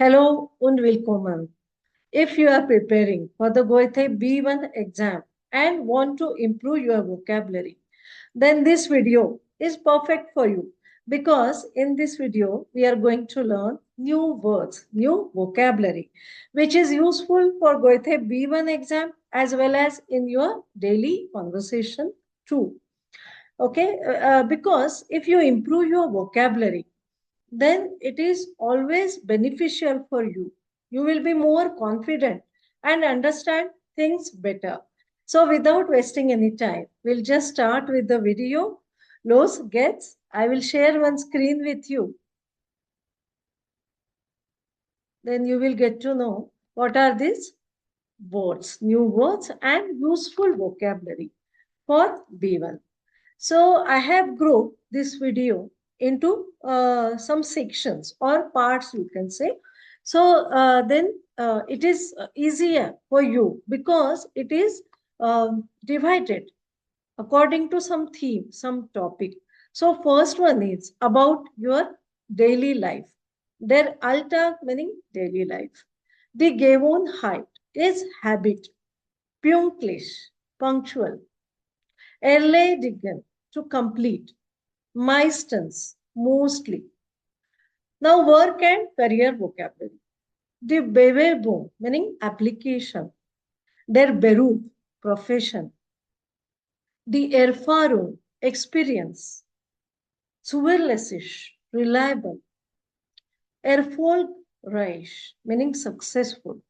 Hello und willkommen. If you are preparing for the Goethe B1 exam and want to improve your vocabulary, then this video is perfect for you because in this video we are going to learn new words, new vocabulary, which is useful for Goethe B1 exam as well as in your daily conversation too. Okay, because if you improve your vocabulary, then it is always beneficial for you. You will be more confident and understand things better. So without wasting any time, we'll just start with the video. Los gets, I will share one screen with you. Then you will get to know what are these words, new words and useful vocabulary for B1. So I have grouped this video into some sections or parts, you can say. So then it is easier for you because it is divided according to some theme, some topic. So first one is about your daily life. Der Alltag meaning daily life. Die Gewohnheit is habit. Pünktlich, punctual. Erledigen, to complete. Meistens, mostly. Now, work and career vocabulary. Die Bewerbung, meaning application. Der Beruf, profession. Die Erfahrung, experience. Zuverlässig, reliable. Erfolgreich, meaning successful.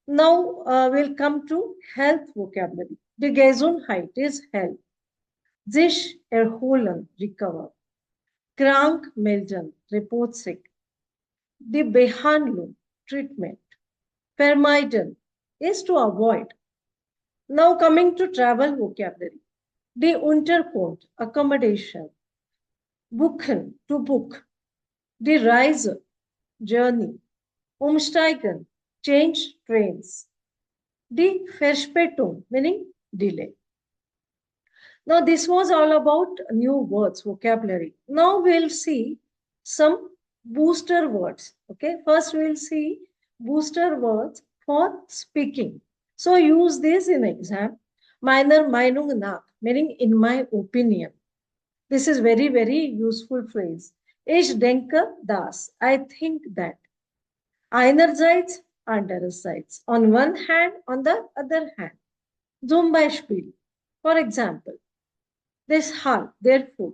Now, we'll come to health vocabulary. Die Gesundheit is health. Sich erholen, recover. Krank melden, report sick. Die Behandlung, treatment. Vermeiden is to avoid. Now coming to travel vocabulary. Die Unterkunft, accommodation. Buchen, to book. Die Reise, journey. Umsteigen, change trains. Die Verspätung, meaning delay. Now, this was all about new words, vocabulary. Now, we'll see some booster words. Okay, first we'll see booster words for speaking. So, use this in exam. Meiner Meinung nach, meaning in my opinion. This is very, very useful phrase. Ich denke das. I think that. Einerseits, andererseits. On one hand, on the other hand. Zum Beispiel. For example. Deshalb, therefore.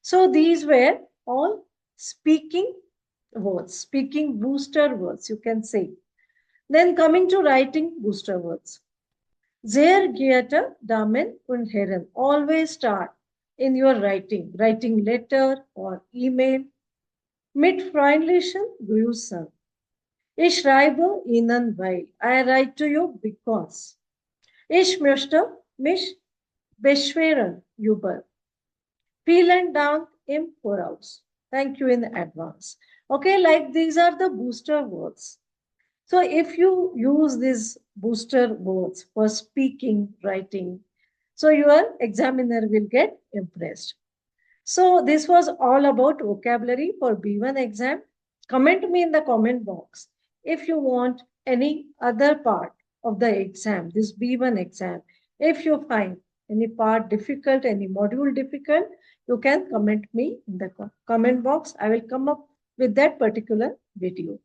So these were all speaking words, speaking booster words, you can say. Then coming to writing booster words. Sehr geehrte Damen und Herren, always start in your writing letter or email. Mit freundlichen Grüßen. Ich schreibe Ihnen, weil. I write to you because. Ich möchte mich beschweren über. Vielen Dank im Voraus. Thank you in advance. Okay, like these are the booster words. So if you use these booster words for speaking, writing, so your examiner will get impressed. So this was all about vocabulary for B1 exam. Comment me in the comment box if you want any other part of the exam, this B1 exam. If you find any part difficult, any module difficult, you can comment me in the comment box. I will come up with that particular video.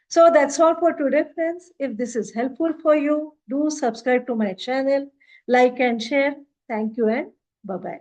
So that's all for today, friends. If this is helpful for you, do subscribe to my channel, like and share. Thank you and bye-bye.